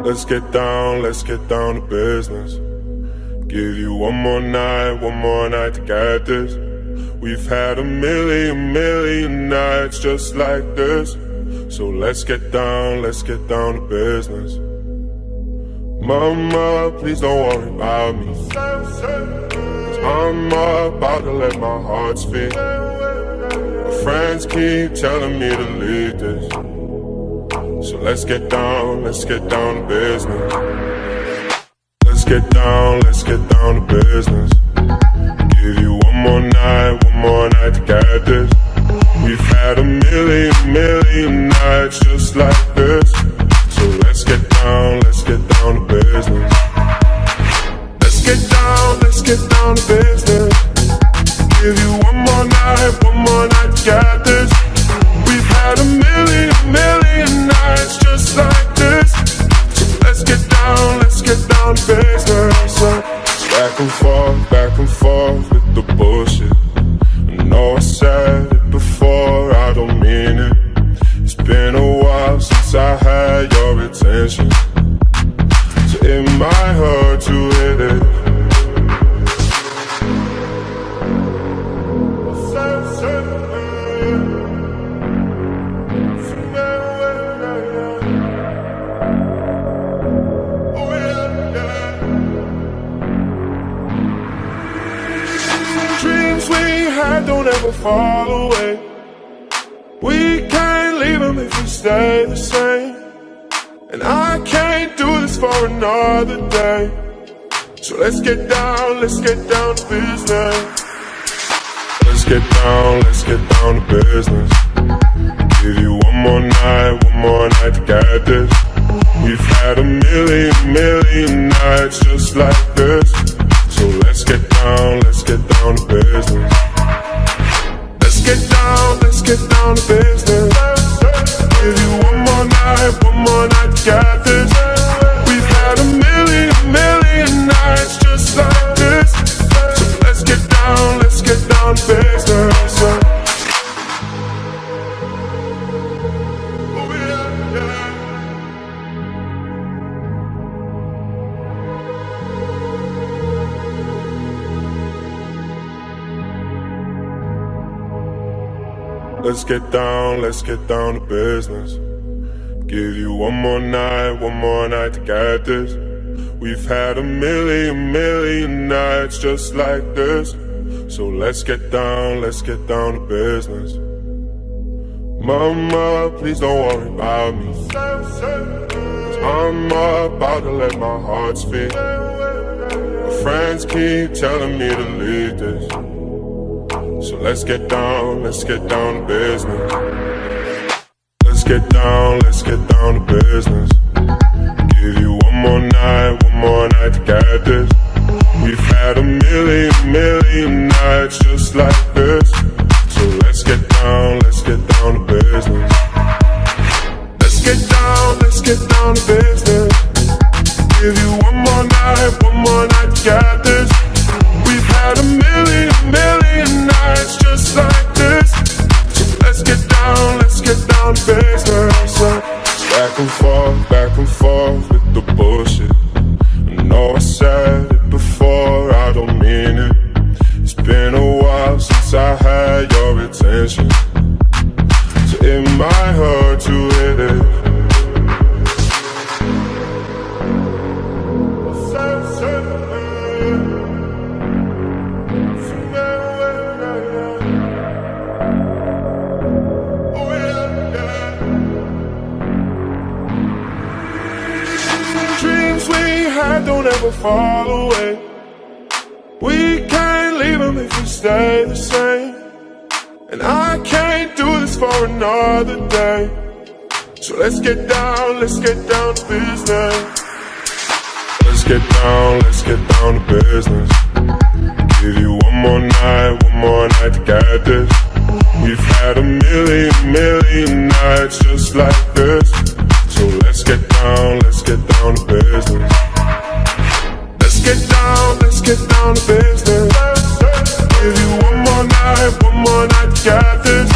let's get down to business. Give you one more night to get this. We've had a million nights just like this. So let's get down to business. Mama, please don't worry about me, 'cause I'm about to let my heart speak. My friends keep telling me to leave this. So let's get down to business. Let's get down to business. Give you one more night to get this. We've had a million nights just like this. So let's get down to business. Let's get down to business. Give you one more night to get this. We've had a million nights just like this. So let's get down to business. Back and forth with the bullshit. I know I said it before, I don't mean it. It's been a while since I had your attention, so it might hurt to hit it. Don't ever fall away. We can't leave them if we stay the same. And I can't do this for another day. So let's get down to business. Let's get down to business. Give you one more night to get this. We've had a million nights just like this. So let's get down to business. Let's get down to business. Give you one more night to get this. We've had a million nights just like this. So let's get down to business. Let's get down to business. Give you one more night to get this. We've had a million nights just like this. So let's get down to business. Mama, please don't worry about me, 'cause I'm about to let my heart speak. My friends keep telling me to leave this. So let's get down to business. Let's get down to business. Give you one more night to get this. We've had a million nights just like this. So let's get down to business. Let's get down to business. Give you one more night to get this. We've had a million nights just like this. So let's get down to business. Back and forth with the bullshit. I know I said it before, I don't mean it. It's been a while since I had your attention, so it might hurt to hit it. Don't ever fall away. We can't leave them if we stay the same. And I can't do this for another day. So let's get down to business. Let's get down to business. Give you one more night to get this. We've had a million nights just like this. So let's get down to business. Let's get down to business. Give you one more night to get this.